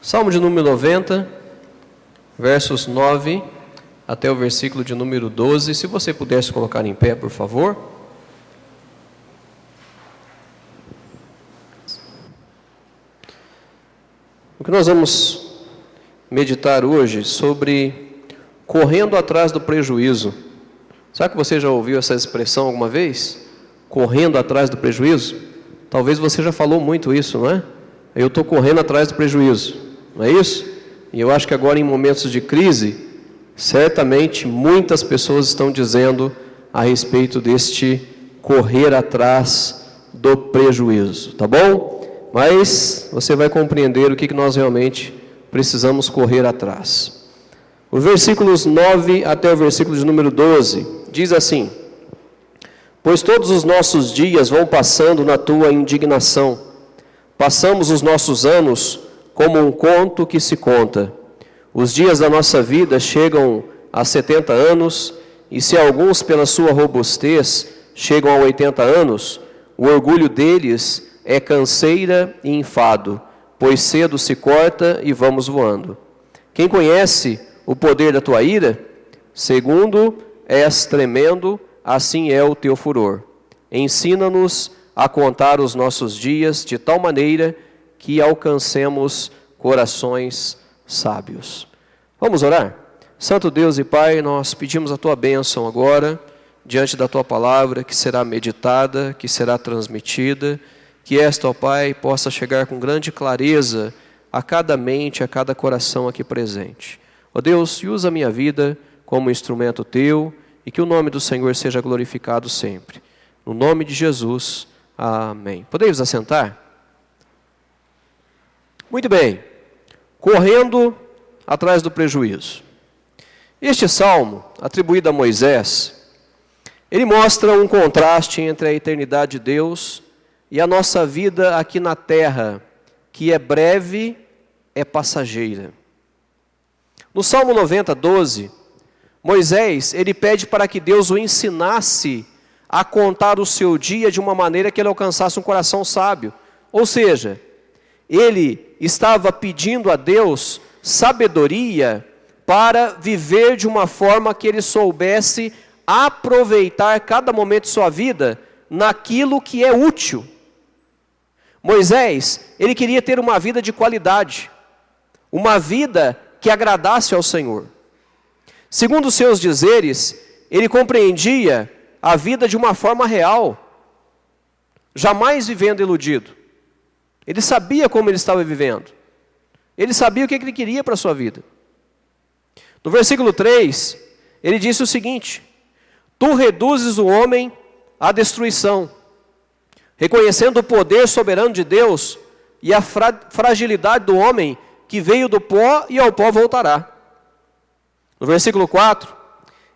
Salmo de número 90, versos 9 até o versículo de número 12. Se você pudesse colocar em pé, por favor. O que nós vamos meditar hoje sobre correndo atrás do prejuízo. Será que você já ouviu essa expressão alguma vez? Correndo atrás do prejuízo? Talvez você já falou muito isso, não é? Eu estou correndo atrás do prejuízo, não é isso? E eu acho que agora em momentos de crise, certamente muitas pessoas estão dizendo a respeito deste correr atrás do prejuízo, tá bom? Mas você vai compreender o que nós realmente precisamos correr atrás. Os versículos 9 até o versículo de número 12, diz assim: Pois todos os nossos dias vão passando na tua indignação, passamos os nossos anos como um conto que se conta. Os dias da nossa vida chegam a 70 anos, e se alguns pela sua robustez chegam a 80 anos, o orgulho deles é canseira e enfado, pois cedo se corta e vamos voando. Quem conhece o poder da tua ira? Segundo és tremendo, assim é o teu furor. Ensina-nos a contar os nossos dias de tal maneira que alcancemos corações sábios. Vamos orar? Santo Deus e Pai, nós pedimos a Tua bênção agora, diante da Tua palavra, que será meditada, que será transmitida, que esta, ó Pai, possa chegar com grande clareza a cada mente, a cada coração aqui presente. Ó Deus, usa a minha vida como instrumento Teu, e que o nome do Senhor seja glorificado sempre. No nome de Jesus, amém. Podemos assentar? Muito bem. Correndo atrás do prejuízo. Este salmo, atribuído a Moisés, ele mostra um contraste entre a eternidade de Deus e a nossa vida aqui na terra, que é breve, é passageira. No Salmo 90, 12, Moisés, ele pede para que Deus o ensinasse a contar o seu dia de uma maneira que ele alcançasse um coração sábio. Ou seja, ele estava pedindo a Deus sabedoria para viver de uma forma que ele soubesse aproveitar cada momento de sua vida naquilo que é útil. Moisés, ele queria ter uma vida de qualidade, uma vida que agradasse ao Senhor. Segundo os seus dizeres, ele compreendia a vida de uma forma real, jamais vivendo iludido. Ele sabia como ele estava vivendo. Ele sabia o que ele queria para a sua vida. No versículo 3, ele disse o seguinte: Tu reduzes o homem à destruição, reconhecendo o poder soberano de Deus e a fragilidade do homem que veio do pó e ao pó voltará. No versículo 4,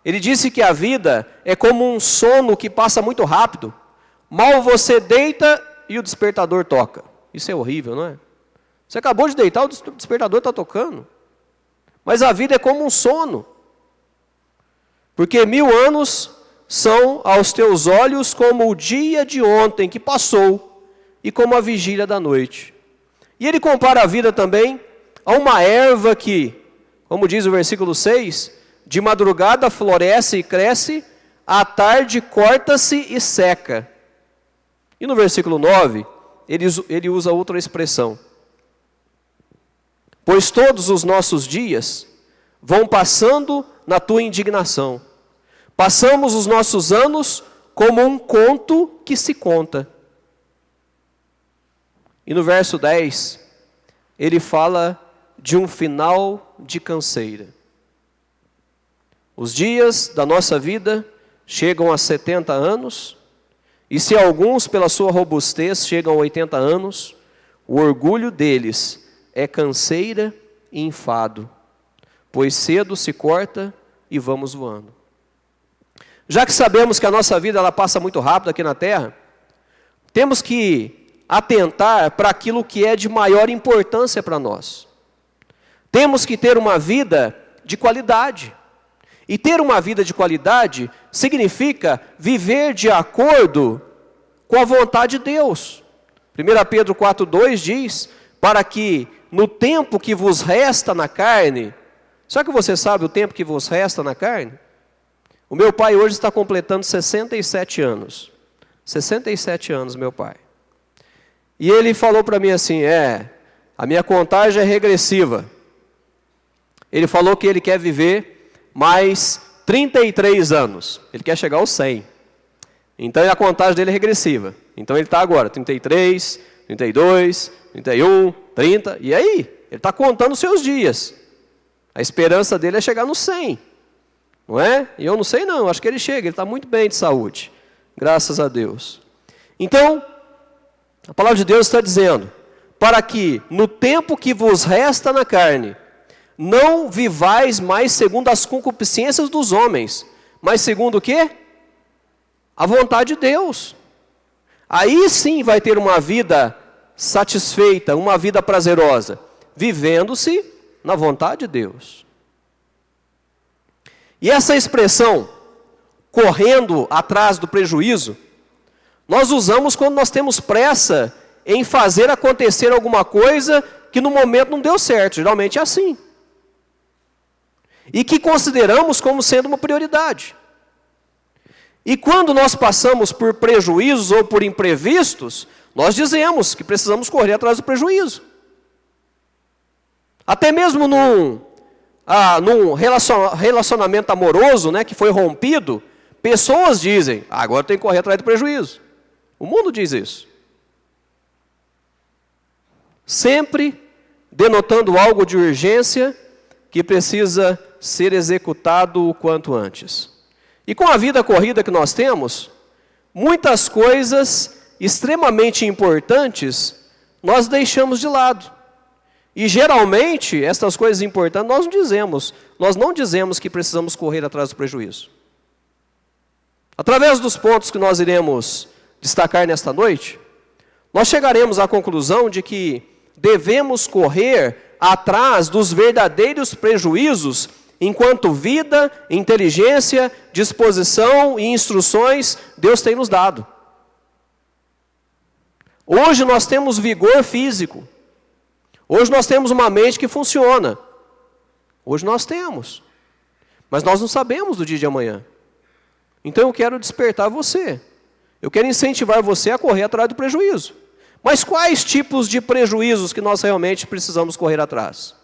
ele disse que a vida é como um sono que passa muito rápido. Mal você deita e o despertador toca. Isso é horrível, não é? Você acabou de deitar, o despertador está tocando. Mas a vida é como um sono. Porque 1000 anos são aos teus olhos como o dia de ontem que passou e como a vigília da noite. E ele compara a vida também a uma erva que, como diz o versículo 6, de madrugada floresce e cresce, à tarde corta-se e seca. E no versículo 9, ele usa outra expressão. Pois todos os nossos dias vão passando na tua indignação. Passamos os nossos anos como um conto que se conta. E no verso 10, ele fala de um final de canseira. Os dias da nossa vida chegam a 70 anos, e se alguns pela sua robustez chegam a 80 anos, o orgulho deles é canseira e enfado, pois cedo se corta e vamos voando. Já que sabemos que a nossa vida ela passa muito rápido aqui na terra, temos que atentar para aquilo que é de maior importância para nós. Temos que ter uma vida de qualidade. E ter uma vida de qualidade significa viver de acordo com a vontade de Deus. 1 Pedro 4,2 diz, para que no tempo que vos resta na carne, será que você sabe o tempo que vos resta na carne? O meu pai hoje está completando 67 anos. 67 anos, meu pai. E ele falou para mim assim, a minha contagem é regressiva. Ele falou que ele quer viver mais 33 anos. Ele quer chegar aos 100. Então a contagem dele é regressiva. Então ele está agora, 33, 32, 31, 30. E aí? Ele está contando os seus dias. A esperança dele é chegar no 100. Não é? E eu não sei não, acho que ele chega, ele está muito bem de saúde. Graças a Deus. Então, a palavra de Deus está dizendo, para que no tempo que vos resta na carne, não vivais mais segundo as concupiscências dos homens, mas segundo o quê? A vontade de Deus. Aí sim vai ter uma vida satisfeita, uma vida prazerosa, vivendo-se na vontade de Deus. E essa expressão, correndo atrás do prejuízo, nós usamos quando nós temos pressa em fazer acontecer alguma coisa que no momento não deu certo, geralmente é assim. E que consideramos como sendo uma prioridade. E quando nós passamos por prejuízos ou por imprevistos, nós dizemos que precisamos correr atrás do prejuízo. Até mesmo num relacionamento amoroso, né, que foi rompido, pessoas dizem, agora tem que correr atrás do prejuízo. O mundo diz isso. Sempre denotando algo de urgência que precisa ser executado o quanto antes. E com a vida corrida que nós temos, muitas coisas extremamente importantes nós deixamos de lado. E geralmente, essas coisas importantes nós não dizemos que precisamos correr atrás do prejuízo. Através dos pontos que nós iremos destacar nesta noite, nós chegaremos à conclusão de que devemos correr atrás dos verdadeiros prejuízos, enquanto vida, inteligência, disposição e instruções Deus tem nos dado. Hoje nós temos vigor físico. Hoje nós temos uma mente que funciona. Hoje nós temos. Mas nós não sabemos do dia de amanhã. Então eu quero despertar você. Eu quero incentivar você a correr atrás do prejuízo. Mas quais tipos de prejuízos que nós realmente precisamos correr atrás?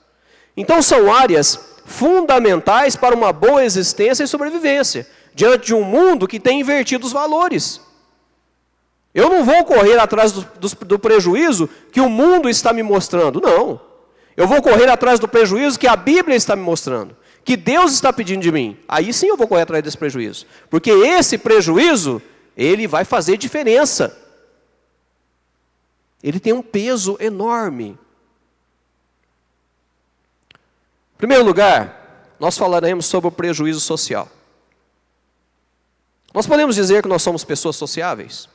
Então são áreas fundamentais para uma boa existência e sobrevivência, diante de um mundo que tem invertido os valores. Eu não vou correr atrás do prejuízo que o mundo está me mostrando, não. Eu vou correr atrás do prejuízo que a Bíblia está me mostrando, que Deus está pedindo de mim. Aí sim eu vou correr atrás desse prejuízo, porque esse prejuízo, ele vai fazer diferença. Ele tem um peso enorme. Em primeiro lugar, nós falaremos sobre o prejuízo social. Nós podemos dizer que nós somos pessoas sociáveis?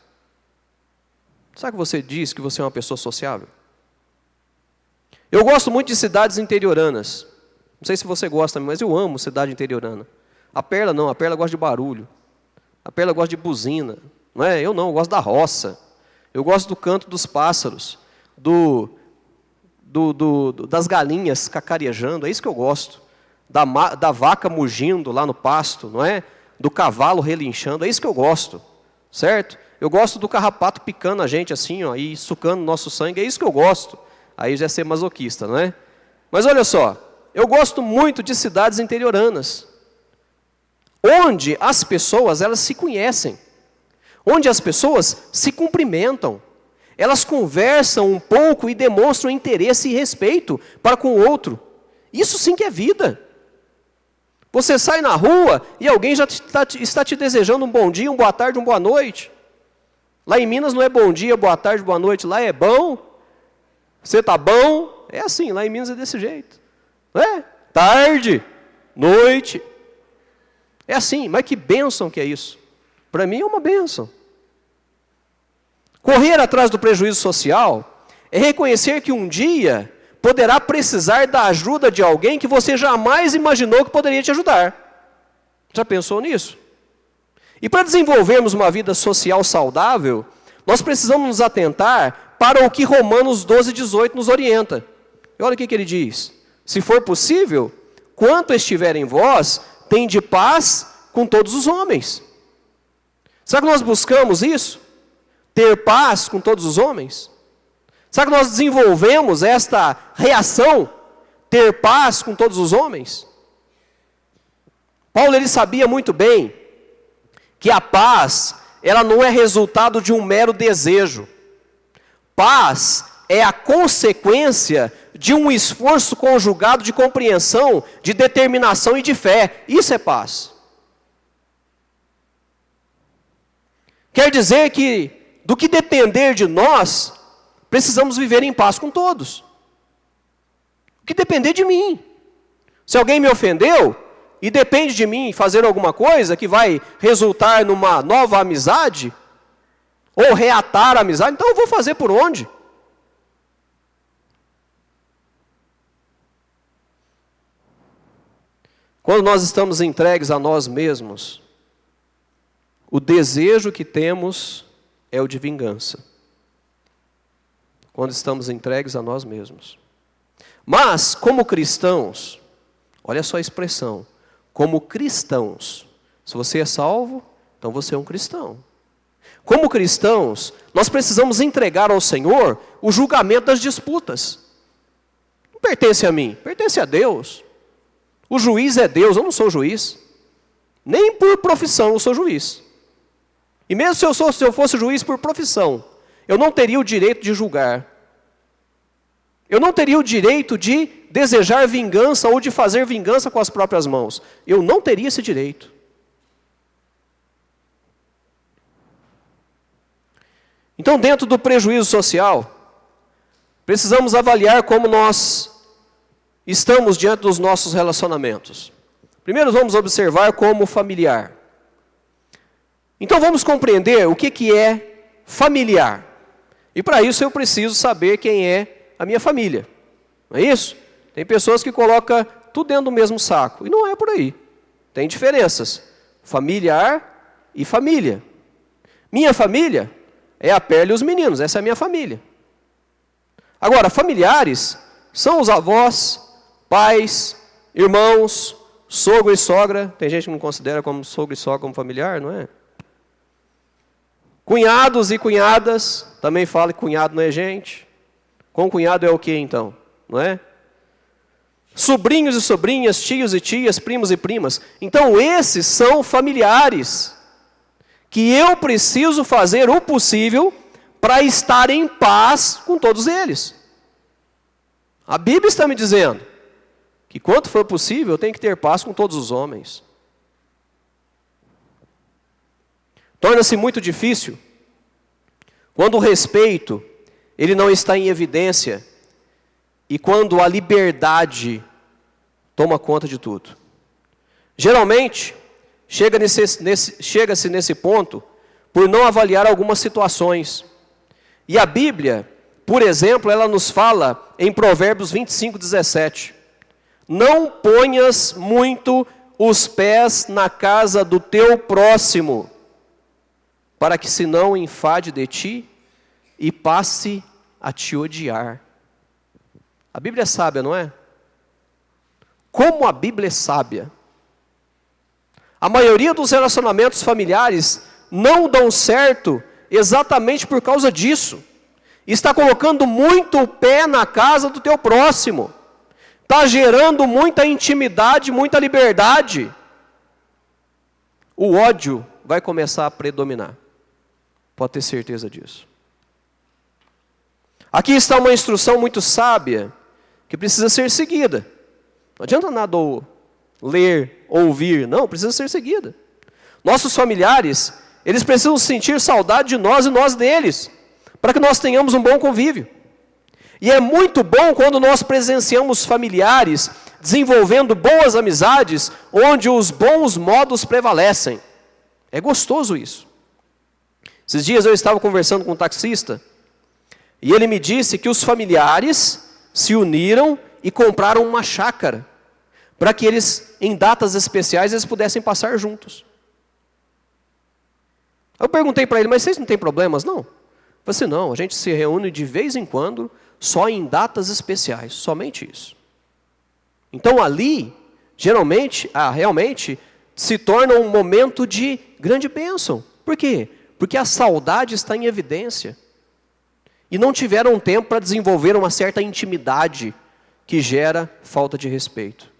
Sabe que você diz que você é uma pessoa sociável? Eu gosto muito de cidades interioranas. Não sei se você gosta, mas eu amo cidade interiorana. A Perla não, a Perla gosta de barulho. A Perla gosta de buzina. Não é? Eu não, eu gosto da roça. Eu gosto do canto dos pássaros, das galinhas cacarejando, é isso que eu gosto. Da vaca mugindo lá no pasto, não é? Do cavalo relinchando, é isso que eu gosto, certo? Eu gosto do carrapato picando a gente assim, ó, e sucando nosso sangue, é isso que eu gosto. Aí já é ser masoquista, não é? Mas olha só, eu gosto muito de cidades interioranas, onde as pessoas, elas se conhecem, onde as pessoas se cumprimentam, elas conversam um pouco e demonstram interesse e respeito para com o outro. Isso sim que é vida. Você sai na rua e alguém já está te desejando um bom dia, uma boa tarde, uma boa noite. Lá em Minas não é bom dia, boa tarde, boa noite, lá é bom, você está bom, é assim, lá em Minas é desse jeito. Não é? Tarde, noite, é assim, mas que bênção que é isso. Para mim é uma bênção. Correr atrás do prejuízo social é reconhecer que um dia poderá precisar da ajuda de alguém que você jamais imaginou que poderia te ajudar. Já pensou nisso? E para desenvolvermos uma vida social saudável, nós precisamos nos atentar para o que Romanos 12:18 nos orienta. E olha o que ele diz: se for possível, quanto estiver em vós, tende paz com todos os homens. Será que nós buscamos isso? Ter paz com todos os homens? Será que nós desenvolvemos esta reação? Ter paz com todos os homens? Paulo, ele sabia muito bem que a paz, ela não é resultado de um mero desejo. Paz é a consequência de um esforço conjugado de compreensão, de determinação e de fé. Isso é paz. Quer dizer que, do que depender de nós, precisamos viver em paz com todos. O que depender de mim. Se alguém me ofendeu, e depende de mim fazer alguma coisa que vai resultar numa nova amizade, ou reatar a amizade, então eu vou fazer por onde? Quando nós estamos entregues a nós mesmos, o desejo que temos é o de vingança. Quando estamos entregues a nós mesmos. Mas, como cristãos, olha só a expressão, como cristãos, se você é salvo, então você é um cristão. Como cristãos, nós precisamos entregar ao Senhor o julgamento das disputas. Não pertence a mim, pertence a Deus. O juiz é Deus, eu não sou juiz. Nem por profissão eu sou juiz. E mesmo se eu fosse juiz por profissão, eu não teria o direito de julgar. Eu não teria o direito de desejar vingança ou de fazer vingança com as próprias mãos. Eu não teria esse direito. Então, dentro do prejuízo social, precisamos avaliar como nós estamos diante dos nossos relacionamentos. Primeiro, vamos observar como familiar. Então, vamos compreender o que é familiar. E para isso eu preciso saber quem é a minha família. Não é isso? Tem pessoas que colocam tudo dentro do mesmo saco. E não é por aí. Tem diferenças. Familiar e família. Minha família é a Perla e os meninos. Essa é a minha família. Agora, familiares são os avós, pais, irmãos, sogro e sogra. Tem gente que não considera como sogro e sogra como familiar, não é? Cunhados e cunhadas. Também fala que cunhado não é gente. Concunhado é o que então? Não é? Sobrinhos e sobrinhas, tios e tias, primos e primas. Então esses são familiares que eu preciso fazer o possível para estar em paz com todos eles. A Bíblia está me dizendo que quanto for possível eu tenho que ter paz com todos os homens. Torna-se muito difícil quando o respeito ele não está em evidência e quando a liberdade toma conta de tudo. Geralmente, chega-se nesse ponto por não avaliar algumas situações. E a Bíblia, por exemplo, ela nos fala em Provérbios 25:17. Não ponhas muito os pés na casa do teu próximo, para que se não enfade de ti e passe a te odiar. A Bíblia é sábia, não é? Como a Bíblia é sábia. A maioria dos relacionamentos familiares não dão certo exatamente por causa disso. Está colocando muito o pé na casa do teu próximo. Está gerando muita intimidade, muita liberdade. O ódio vai começar a predominar. Pode ter certeza disso. Aqui está uma instrução muito sábia, que precisa ser seguida. Não adianta nada ler, ouvir, não, precisa ser seguida. Nossos familiares, eles precisam sentir saudade de nós e nós deles, para que nós tenhamos um bom convívio. E é muito bom quando nós presenciamos familiares desenvolvendo boas amizades, onde os bons modos prevalecem. É gostoso isso. Esses dias eu estava conversando com um taxista, e ele me disse que os familiares se uniram e compraram uma chácara, para que eles, em datas especiais, eles pudessem passar juntos. Eu perguntei para ele, mas vocês não têm problemas, não? Eu falei assim, não, a gente se reúne de vez em quando, só em datas especiais, somente isso. Então ali, geralmente, realmente, se torna um momento de grande bênção. Por quê? Porque a saudade está em evidência. E não tiveram tempo para desenvolver uma certa intimidade que gera falta de respeito.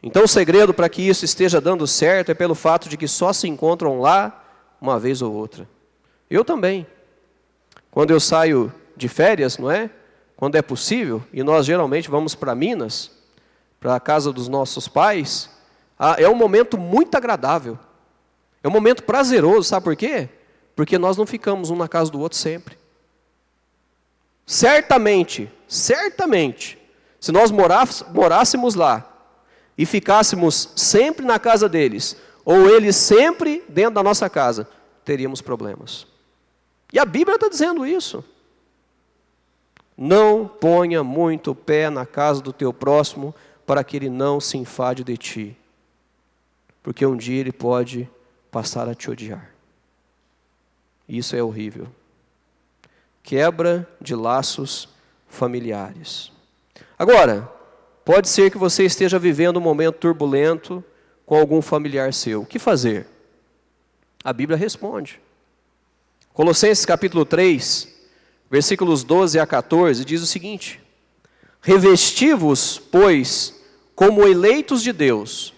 Então o segredo para que isso esteja dando certo é pelo fato de que só se encontram lá uma vez ou outra. Eu também. Quando eu saio de férias, não é? Quando é possível, e nós geralmente vamos para Minas, para a casa dos nossos pais, é um momento muito agradável. É um momento prazeroso, sabe por quê? Porque nós não ficamos um na casa do outro sempre. Certamente, se nós morássemos lá e ficássemos sempre na casa deles, ou eles sempre dentro da nossa casa, teríamos problemas. E a Bíblia está dizendo isso. Não ponha muito o pé na casa do teu próximo, para que ele não se enfade de ti. Porque um dia ele pode passar a te odiar. Isso é horrível. Quebra de laços familiares. Agora, pode ser que você esteja vivendo um momento turbulento com algum familiar seu. O que fazer? A Bíblia responde. Colossenses capítulo 3, versículos 12 a 14, diz o seguinte: revesti-vos, pois, como eleitos de Deus,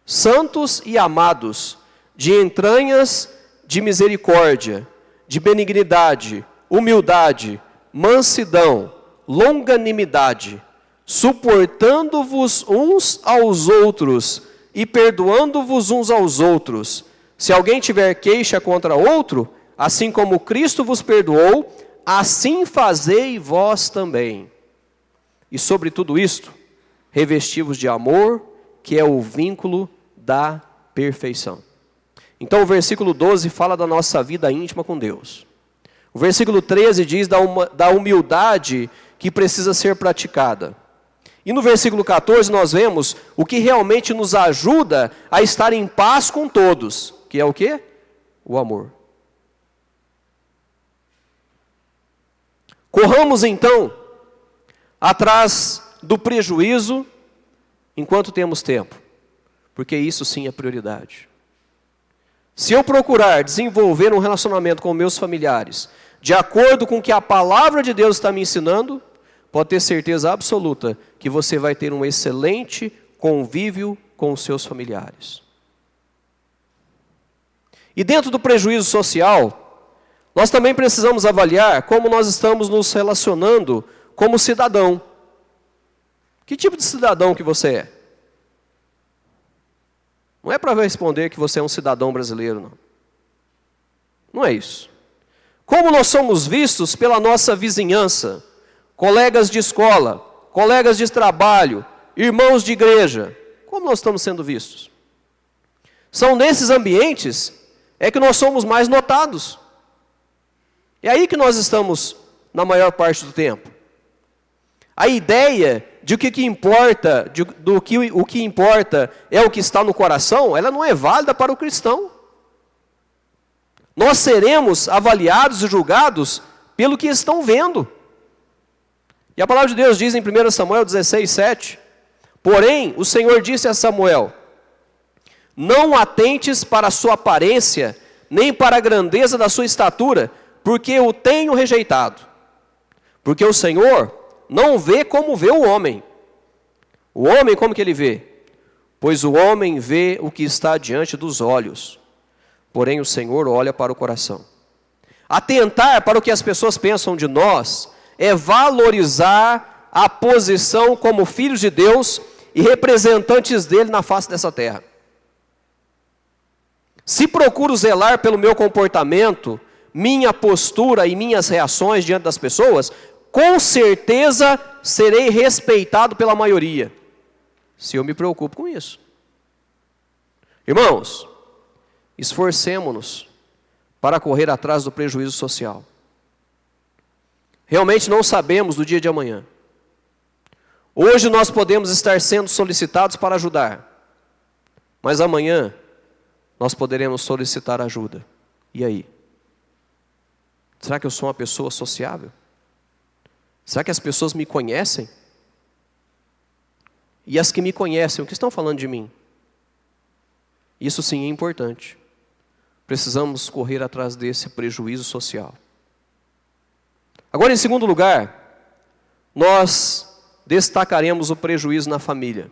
santos e amados, de entranhas de misericórdia, de benignidade, humildade, mansidão, longanimidade, suportando-vos uns aos outros e perdoando-vos uns aos outros. Se alguém tiver queixa contra outro, assim como Cristo vos perdoou, assim fazei vós também. E sobre tudo isto, revesti-vos de amor, que é o vínculo da perfeição. Então o versículo 12 fala da nossa vida íntima com Deus. O versículo 13 diz da humildade que precisa ser praticada. E no versículo 14 nós vemos o que realmente nos ajuda a estar em paz com todos, que é o quê? O amor. Corramos então atrás do prejuízo enquanto temos tempo, porque isso sim é prioridade. Se eu procurar desenvolver um relacionamento com meus familiares, de acordo com o que a palavra de Deus está me ensinando, pode ter certeza absoluta que você vai ter um excelente convívio com os seus familiares. E dentro do prejuízo social, nós também precisamos avaliar como nós estamos nos relacionando como cidadão. Que tipo de cidadão que você é? Não é para responder que você é um cidadão brasileiro, não. Não é isso. Como nós somos vistos pela nossa vizinhança, colegas de escola, colegas de trabalho, irmãos de igreja, como nós estamos sendo vistos? São nesses ambientes que nós somos mais notados. É aí que nós estamos na maior parte do tempo. A ideia de que o que importa é o que está no coração, ela não é válida para o cristão. Nós seremos avaliados e julgados pelo que estão vendo. E a palavra de Deus diz em 1 Samuel 16, 7, porém, o Senhor disse a Samuel, não atentes para a sua aparência, nem para a grandeza da sua estatura, porque o tenho rejeitado. Porque o Senhor não vê como vê o homem. O homem como que ele vê? Pois o homem vê o que está diante dos olhos. Porém o Senhor olha para o coração. Atentar para o que as pessoas pensam de nós é valorizar a posição como filhos de Deus e representantes dele na face dessa terra. Se procuro zelar pelo meu comportamento, minha postura e minhas reações diante das pessoas, com certeza serei respeitado pela maioria, se eu me preocupo com isso. Irmãos, esforcemo-nos para correr atrás do prejuízo social. Realmente não sabemos do dia de amanhã. Hoje nós podemos estar sendo solicitados para ajudar, mas amanhã nós poderemos solicitar ajuda. E aí? Será que eu sou uma pessoa sociável? Será que as pessoas me conhecem? E as que me conhecem, o que estão falando de mim? Isso sim é importante. Precisamos correr atrás desse prejuízo social. Agora, em segundo lugar, nós destacaremos o prejuízo na família.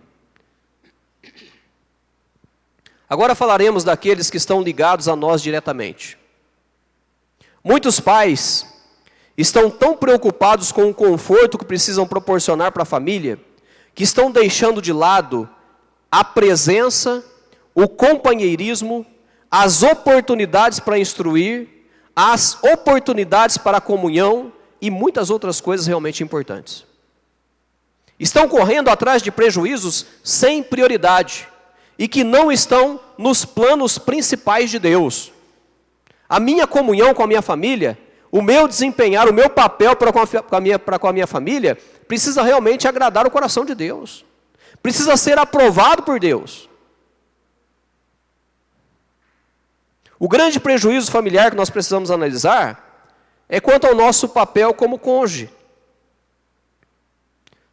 Agora falaremos daqueles que estão ligados a nós diretamente. Muitos pais estão tão preocupados com o conforto que precisam proporcionar para a família, que estão deixando de lado a presença, o companheirismo, as oportunidades para instruir, as oportunidades para a comunhão e muitas outras coisas realmente importantes. Estão correndo atrás de prejuízos sem prioridade e que não estão nos planos principais de Deus. A minha comunhão com a minha família, o meu desempenhar, o meu papel para com a minha família, precisa realmente agradar o coração de Deus. Precisa ser aprovado por Deus. O grande prejuízo familiar que nós precisamos analisar é quanto ao nosso papel como cônjuge.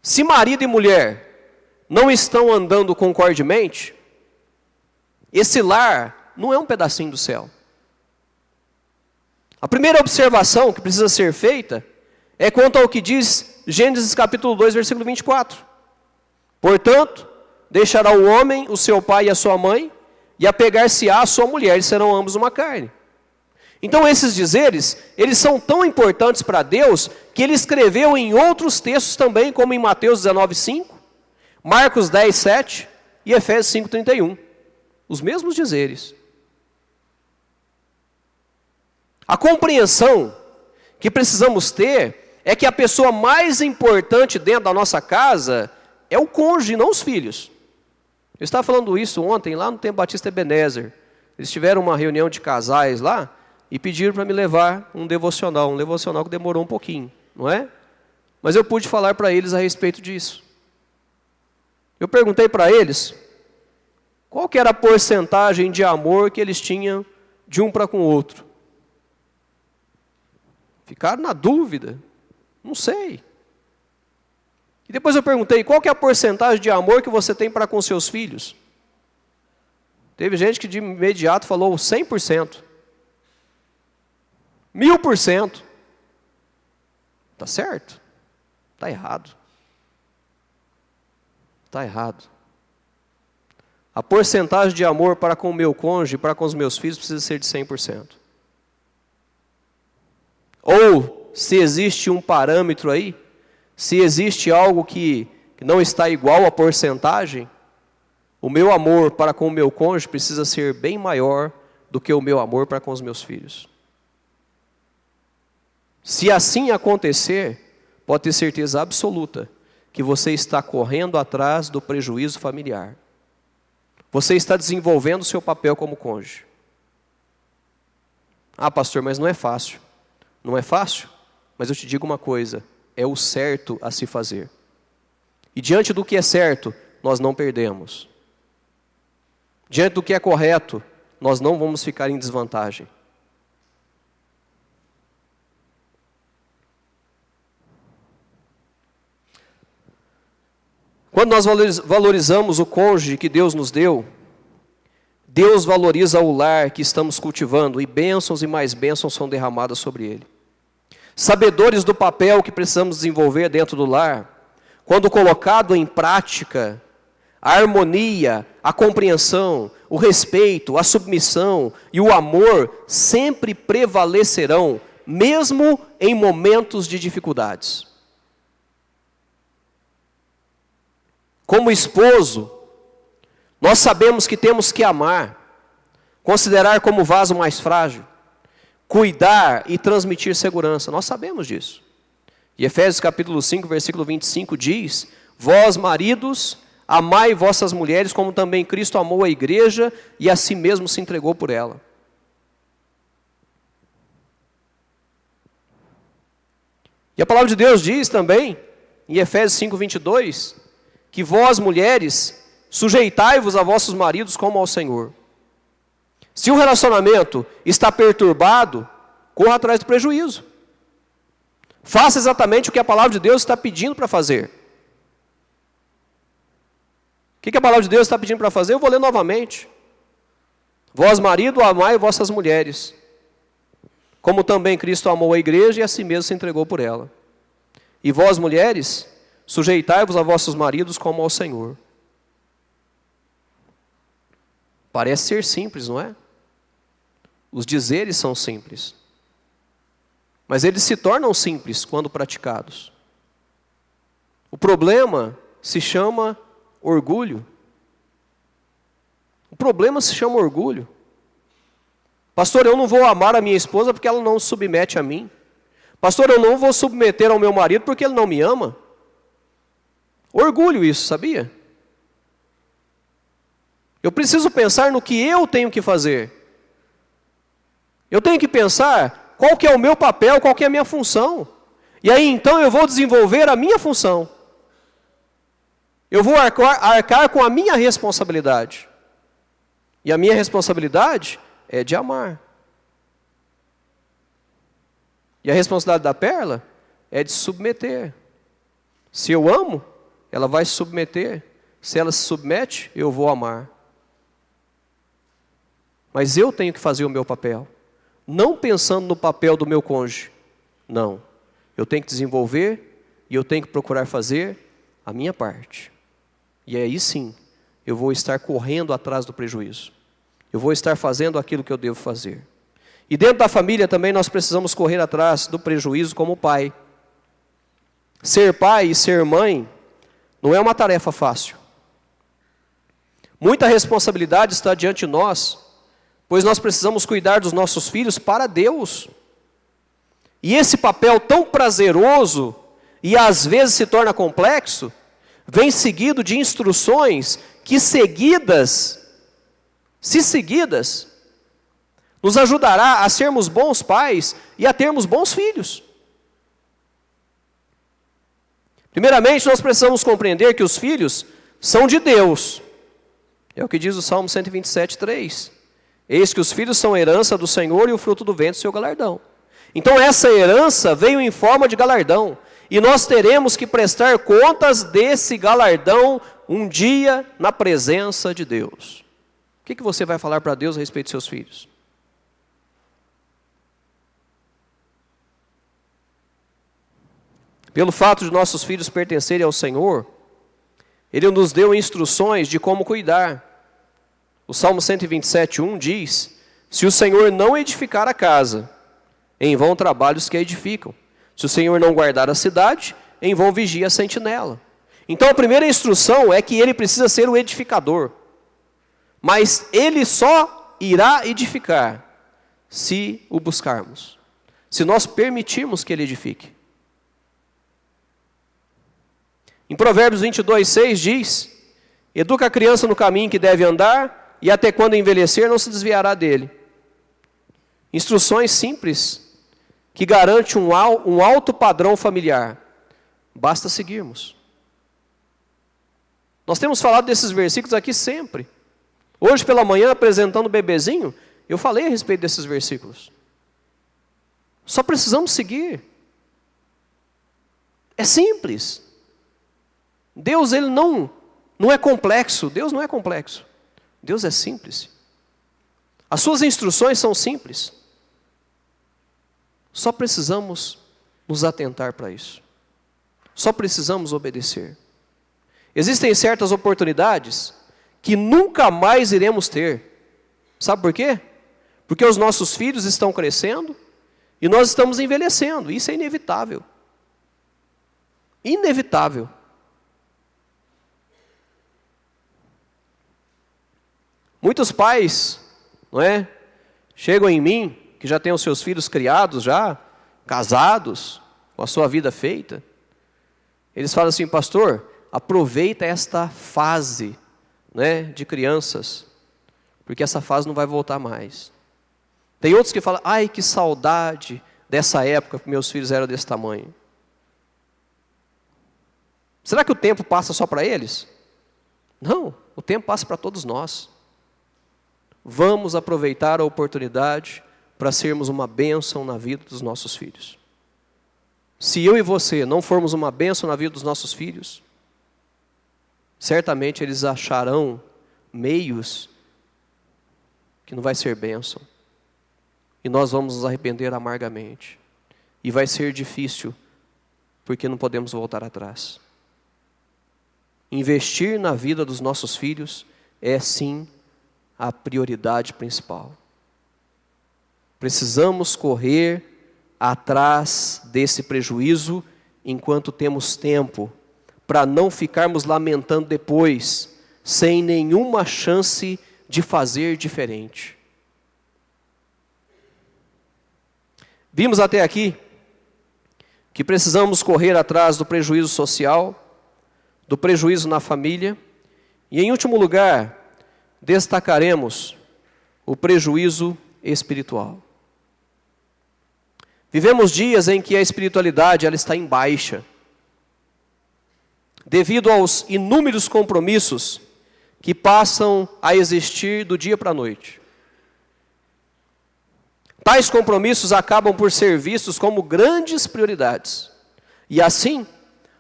Se marido e mulher não estão andando concordemente, esse lar não é um pedacinho do céu. A primeira observação que precisa ser feita é quanto ao que diz Gênesis capítulo 2, versículo 24. Portanto, deixará o homem o seu pai e a sua mãe, e apegar-se-á a sua mulher, e serão ambos uma carne. Então esses dizeres, eles são tão importantes para Deus, que Ele escreveu em outros textos também, como em Mateus 19:5, Marcos 10:7 e Efésios 5:31. Os mesmos dizeres. A compreensão que precisamos ter é que a pessoa mais importante dentro da nossa casa é o cônjuge, não os filhos. Eu estava falando isso ontem, lá no Templo Batista Ebenezer. Eles tiveram uma reunião de casais lá e pediram para me levar um devocional que demorou um pouquinho, não é? Mas eu pude falar para eles a respeito disso. Eu perguntei para eles qual que era a porcentagem de amor que eles tinham de um para com o outro. Ficaram na dúvida, não sei. E depois eu perguntei, qual que é a porcentagem de amor que você tem para com seus filhos? Teve gente que de imediato falou 100%. 1000%. Está certo? Está errado. Está errado. A porcentagem de amor para com o meu cônjuge, para com os meus filhos, precisa ser de 100%. Ou, se existe um parâmetro aí, se existe algo que não está igual à porcentagem, o meu amor para com o meu cônjuge precisa ser bem maior do que o meu amor para com os meus filhos. Se assim acontecer, pode ter certeza absoluta que você está correndo atrás do prejuízo familiar. Você está desenvolvendo o seu papel como cônjuge. Ah, pastor, mas não é fácil. Não é fácil? Mas eu te digo uma coisa, é o certo a se fazer. E diante do que é certo, nós não perdemos. Diante do que é correto, nós não vamos ficar em desvantagem. Quando nós valorizamos o cônjuge que Deus nos deu, Deus valoriza o lar que estamos cultivando, e bênçãos e mais bênçãos são derramadas sobre ele. Sabedores do papel que precisamos desenvolver dentro do lar, quando colocado em prática, a harmonia, a compreensão, o respeito, a submissão e o amor sempre prevalecerão, mesmo em momentos de dificuldades. Como esposo, nós sabemos que temos que amar, considerar como vaso mais frágil, cuidar e transmitir segurança. Nós sabemos disso. E Efésios capítulo 5, versículo 25 diz: vós, maridos, amai vossas mulheres, como também Cristo amou a igreja e a si mesmo se entregou por ela. E a palavra de Deus diz também, em Efésios 5, 22, que vós, mulheres, sujeitai-vos a vossos maridos como ao Senhor. Se o relacionamento está perturbado, corra atrás do prejuízo. Faça exatamente o que a palavra de Deus está pedindo para fazer. O que a palavra de Deus está pedindo para fazer? Eu vou ler novamente. Vós, marido, amai vossas mulheres, como também Cristo amou a igreja e a si mesmo se entregou por ela. E vós, mulheres, sujeitai-vos a vossos maridos como ao Senhor. Parece ser simples, não é? Os dizeres são simples. Mas eles se tornam simples quando praticados. O problema se chama orgulho. O problema se chama orgulho. Pastor, eu não vou amar a minha esposa porque ela não se submete a mim. Pastor, eu não vou submeter ao meu marido porque ele não me ama. Orgulho isso, sabia? Eu preciso pensar no que eu tenho que fazer. Eu tenho que pensar qual que é o meu papel, qual que é a minha função. E aí então eu vou desenvolver a minha função. Eu vou arcar com a minha responsabilidade. E a minha responsabilidade é de amar. E a responsabilidade da Perla é de submeter. Se eu amo, ela vai se submeter. Se ela se submete, eu vou amar. Mas eu tenho que fazer o meu papel. Não pensando no papel do meu cônjuge. Não. Eu tenho que desenvolver e eu tenho que procurar fazer a minha parte. E aí sim, eu vou estar correndo atrás do prejuízo. Eu vou estar fazendo aquilo que eu devo fazer. E dentro da família também nós precisamos correr atrás do prejuízo como pai. Ser pai e ser mãe não é uma tarefa fácil. Muita responsabilidade está diante de nós, pois nós precisamos cuidar dos nossos filhos para Deus. E esse papel tão prazeroso, e às vezes se torna complexo, vem seguido de instruções que seguidas, nos ajudará a sermos bons pais e a termos bons filhos. Primeiramente, nós precisamos compreender que os filhos são de Deus. É o que diz o Salmo 127, 3. Eis que os filhos são herança do Senhor e o fruto do ventre seu galardão. Então essa herança veio em forma de galardão. E nós teremos que prestar contas desse galardão um dia na presença de Deus. O que você vai falar para Deus a respeito de seus filhos? Pelo fato de nossos filhos pertencerem ao Senhor, Ele nos deu instruções de como cuidar. O Salmo 127, 1 diz: se o Senhor não edificar a casa, em vão trabalham os que a edificam. Se o Senhor não guardar a cidade, em vão vigia a sentinela. Então a primeira instrução é que ele precisa ser o edificador. Mas ele só irá edificar se o buscarmos. Se nós permitirmos que ele edifique. Em Provérbios 22, 6 diz: educa a criança no caminho que deve andar, e até quando envelhecer não se desviará dele. Instruções simples, que garante um alto padrão familiar. Basta seguirmos. Nós temos falado desses versículos aqui sempre. Hoje pela manhã, apresentando o bebezinho, eu falei a respeito desses versículos. Só precisamos seguir. É simples. Deus, ele não é complexo. Deus não é complexo. Deus é simples. As suas instruções são simples. Só precisamos nos atentar para isso. Só precisamos obedecer. Existem certas oportunidades que nunca mais iremos ter. Sabe por quê? Porque os nossos filhos estão crescendo e nós estamos envelhecendo. Isso é inevitável. Inevitável. Muitos pais, não é, chegam em mim, que já têm os seus filhos criados já, casados, com a sua vida feita. Eles falam assim: pastor, aproveita esta fase, né, de crianças, porque essa fase não vai voltar mais. Tem outros que falam: ai, que saudade dessa época que meus filhos eram desse tamanho. Será que o tempo passa só para eles? Não, o tempo passa para todos nós. Vamos aproveitar a oportunidade para sermos uma bênção na vida dos nossos filhos. Se eu e você não formos uma bênção na vida dos nossos filhos, certamente eles acharão meios que não vai ser bênção. E nós vamos nos arrepender amargamente. E vai ser difícil, porque não podemos voltar atrás. Investir na vida dos nossos filhos é sim a prioridade principal. Precisamos correr atrás desse prejuízo enquanto temos tempo, para não ficarmos lamentando depois, sem nenhuma chance de fazer diferente. Vimos até aqui que precisamos correr atrás do prejuízo social, do prejuízo na família, e em último lugar, destacaremos o prejuízo espiritual. Vivemos dias em que a espiritualidade ela está em baixa, devido aos inúmeros compromissos que passam a existir do dia para a noite. Tais compromissos acabam por ser vistos como grandes prioridades. E assim,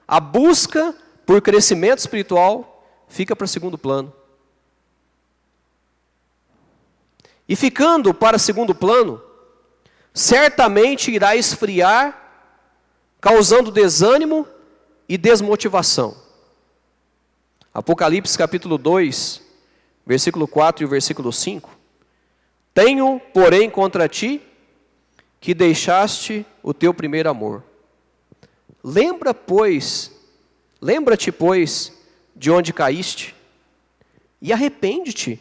a busca por crescimento espiritual fica para segundo plano. E ficando para segundo plano, certamente irá esfriar, causando desânimo e desmotivação. Apocalipse capítulo 2, versículo 4 e o versículo 5. Tenho, porém, contra ti, que deixaste o teu primeiro amor. Lembra-te, pois, de onde caíste, e arrepende-te,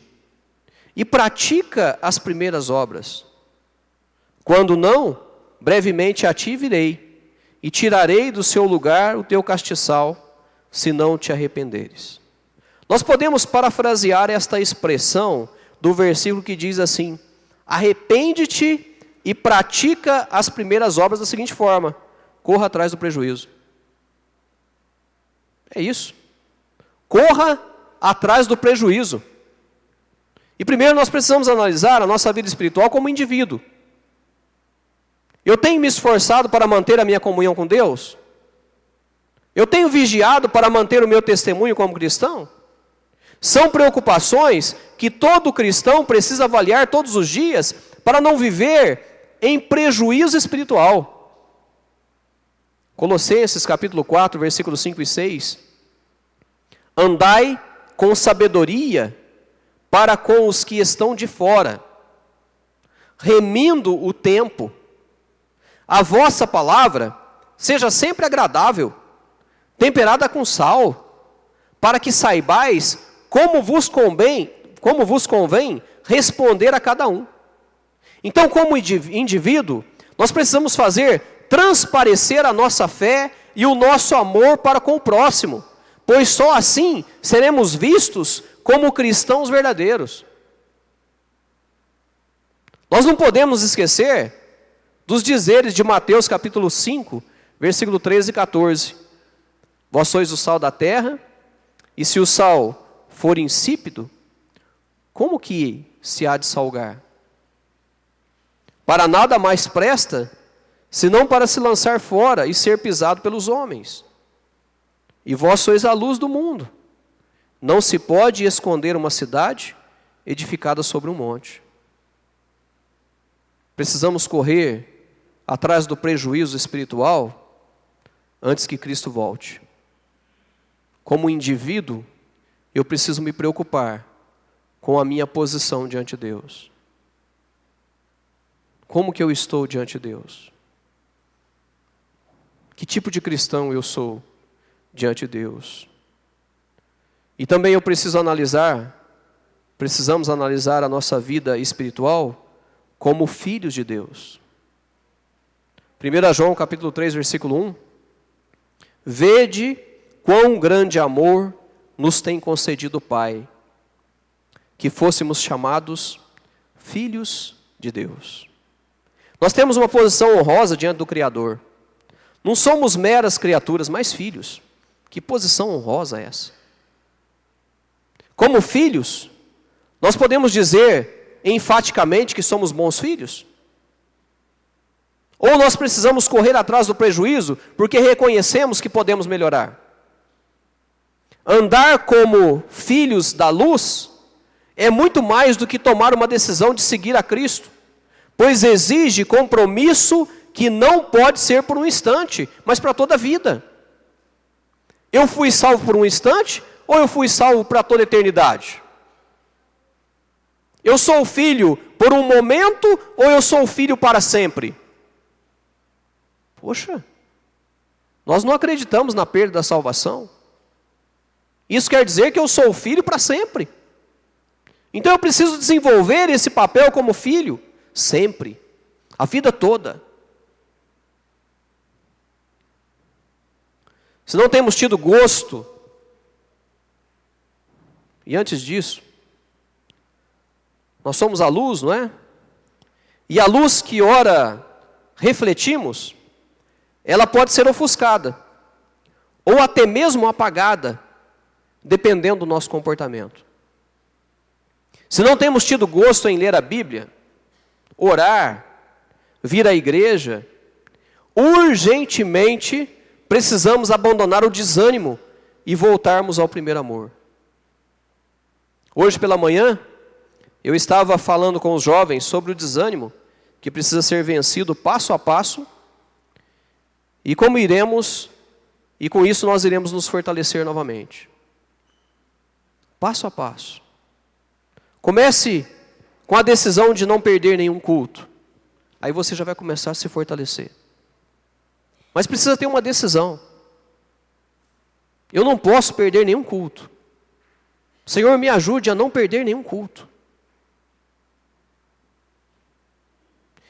e pratica as primeiras obras. Quando não, brevemente a ti virei, e tirarei do seu lugar o teu castiçal, se não te arrependeres. Nós podemos parafrasear esta expressão do versículo que diz assim: arrepende-te e pratica as primeiras obras da seguinte forma: corra atrás do prejuízo. É isso. Corra atrás do prejuízo. E primeiro nós precisamos analisar a nossa vida espiritual como indivíduo. Eu tenho me esforçado para manter a minha comunhão com Deus? Eu tenho vigiado para manter o meu testemunho como cristão? São preocupações que todo cristão precisa avaliar todos os dias para não viver em prejuízo espiritual. Colossenses capítulo 4, versículos 5 e 6. Andai com sabedoria para com os que estão de fora, remindo o tempo. A vossa palavra seja sempre agradável, temperada com sal, para que saibais como vos convém responder a cada um. Então, como indivíduo, nós precisamos fazer transparecer a nossa fé e o nosso amor para com o próximo, pois só assim seremos vistos como cristãos verdadeiros. Nós não podemos esquecer dos dizeres de Mateus capítulo 5, versículo 13 e 14. Vós sois o sal da terra, e se o sal for insípido, como que se há de salgar? Para nada mais presta, senão para se lançar fora e ser pisado pelos homens. E vós sois a luz do mundo. Não se pode esconder uma cidade edificada sobre um monte. Precisamos correr atrás do prejuízo espiritual antes que Cristo volte. Como indivíduo, eu preciso me preocupar com a minha posição diante de Deus. Como que eu estou diante de Deus? Que tipo de cristão eu sou diante de Deus? E também eu precisamos analisar a nossa vida espiritual como filhos de Deus. 1 João capítulo 3, versículo 1. Vede quão grande amor nos tem concedido o Pai, que fôssemos chamados filhos de Deus. Nós temos uma posição honrosa diante do Criador. Não somos meras criaturas, mas filhos. Que posição honrosa é essa? Como filhos, nós podemos dizer enfaticamente que somos bons filhos? Ou nós precisamos correr atrás do prejuízo porque reconhecemos que podemos melhorar? Andar como filhos da luz é muito mais do que tomar uma decisão de seguir a Cristo, pois exige compromisso que não pode ser por um instante, mas para toda a vida. Eu fui salvo por um instante ou eu fui salvo para toda a eternidade? Eu sou filho por um momento ou eu sou filho para sempre? Poxa, nós não acreditamos na perda da salvação. Isso quer dizer que eu sou filho para sempre. Então eu preciso desenvolver esse papel como filho sempre, a vida toda. Se não temos tido gosto, e antes disso, nós somos a luz, não é? E a luz que ora refletimos, ela pode ser ofuscada, ou até mesmo apagada, dependendo do nosso comportamento. Se não temos tido gosto em ler a Bíblia, orar, vir à igreja, urgentemente precisamos abandonar o desânimo e voltarmos ao primeiro amor. Hoje pela manhã, eu estava falando com os jovens sobre o desânimo, que precisa ser vencido passo a passo, e como iremos, e com isso nós iremos nos fortalecer novamente. Passo a passo. Comece com a decisão de não perder nenhum culto. Aí você já vai começar a se fortalecer. Mas precisa ter uma decisão. Eu não posso perder nenhum culto. Senhor, me ajude a não perder nenhum culto.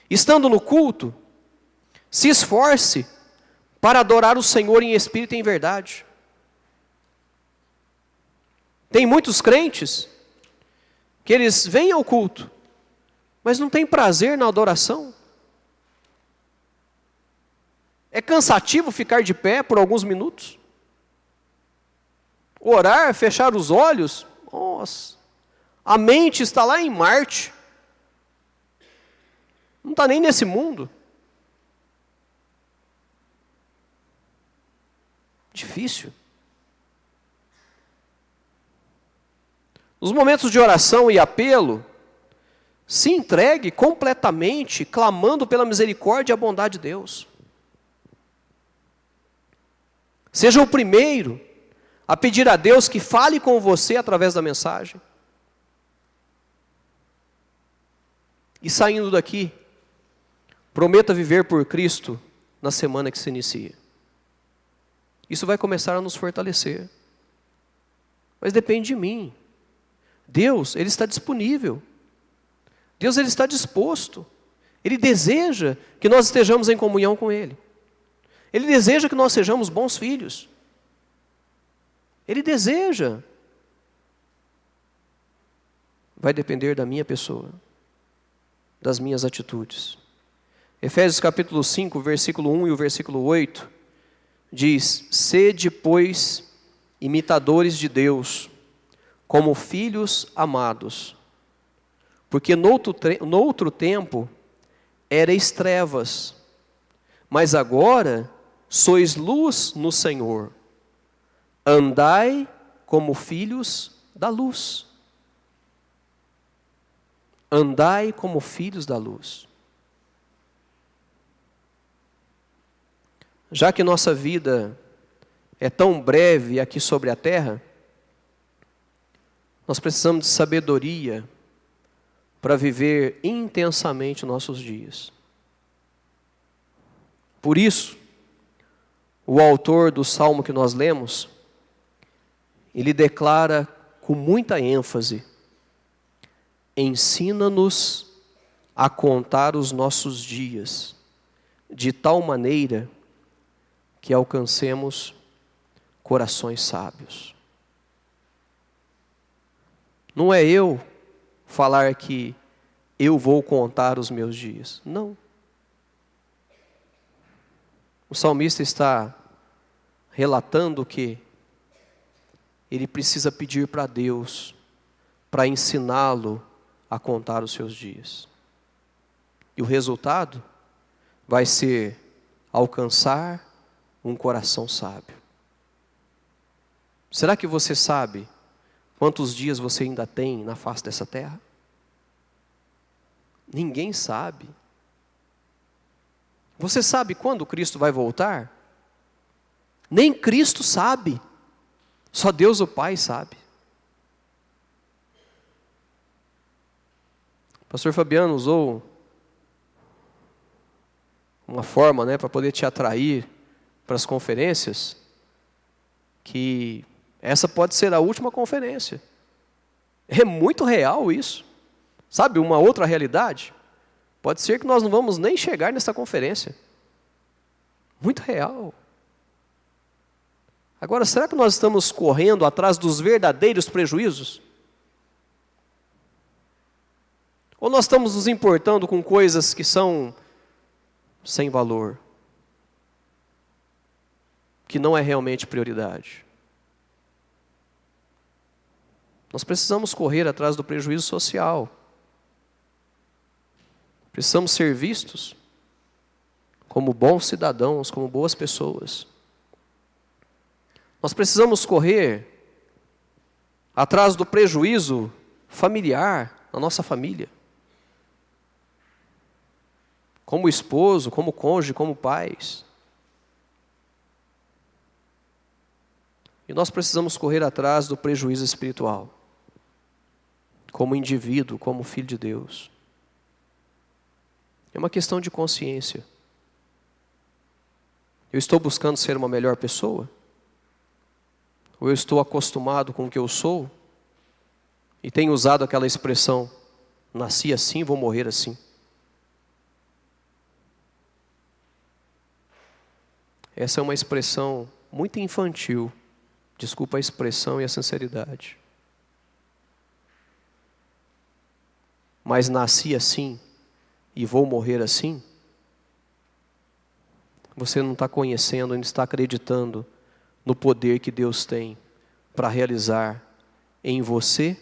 Estando no culto, se esforce para adorar o Senhor em espírito e em verdade. Tem muitos crentes que eles vêm ao culto, mas não têm prazer na adoração. É cansativo ficar de pé por alguns minutos. Orar, fechar os olhos, nossa, a mente está lá em Marte. Não está nem nesse mundo. Difícil. Nos momentos de oração e apelo, se entregue completamente, clamando pela misericórdia e a bondade de Deus. Seja o primeiro a pedir a Deus que fale com você através da mensagem. E saindo daqui, prometa viver por Cristo na semana que se inicia. Isso vai começar a nos fortalecer. Mas depende de mim. Deus, Ele está disponível. Deus, Ele está disposto. Ele deseja que nós estejamos em comunhão com Ele. Ele deseja que nós sejamos bons filhos. Ele deseja. Vai depender da minha pessoa, das minhas atitudes. Efésios capítulo 5, versículo 1 e o versículo 8, diz: sede, pois, imitadores de Deus, como filhos amados, porque noutro tempo erais trevas, mas agora sois luz no Senhor. Andai como filhos da luz. Andai como filhos da luz. Já que nossa vida é tão breve aqui sobre a terra, nós precisamos de sabedoria para viver intensamente nossos dias. Por isso, o autor do salmo que nós lemos, ele declara com muita ênfase: ensina-nos a contar os nossos dias, de tal maneira que alcancemos corações sábios. Não é eu falar que eu vou contar os meus dias. Não. O salmista está relatando que ele precisa pedir para Deus para ensiná-lo a contar os seus dias. E o resultado vai ser alcançar um coração sábio. Será que você sabe quantos dias você ainda tem na face dessa terra? Ninguém sabe. Você sabe quando Cristo vai voltar? Nem Cristo sabe. Só Deus o Pai sabe. O pastor Fabiano usou uma forma, para poder te atrair para as conferências, que essa pode ser a última conferência. É muito real isso. Sabe, uma outra realidade? Pode ser que nós não vamos nem chegar nessa conferência. Muito real. Agora, será que nós estamos correndo atrás dos verdadeiros prejuízos? Ou nós estamos nos importando com coisas que são sem valor? Que não é realmente prioridade? Nós precisamos correr atrás do prejuízo social. Precisamos ser vistos como bons cidadãos, como boas pessoas. Nós precisamos correr atrás do prejuízo familiar na nossa família. Como esposo, como cônjuge, como pais. E nós precisamos correr atrás do prejuízo espiritual. Como indivíduo, como filho de Deus. É uma questão de consciência. Eu estou buscando ser uma melhor pessoa? Ou eu estou acostumado com o que eu sou? E tenho usado aquela expressão, nasci assim, vou morrer assim. Essa é uma expressão muito infantil. Desculpa a expressão e a sinceridade. Mas nasci assim e vou morrer assim? Você não está conhecendo, não está acreditando no poder que Deus tem para realizar em você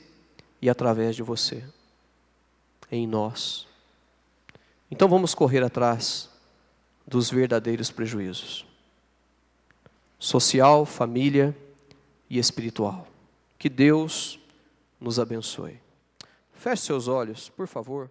e através de você, em nós. Então vamos correr atrás dos verdadeiros prejuízos. Social, família e espiritual. Que Deus nos abençoe. Feche seus olhos, por favor.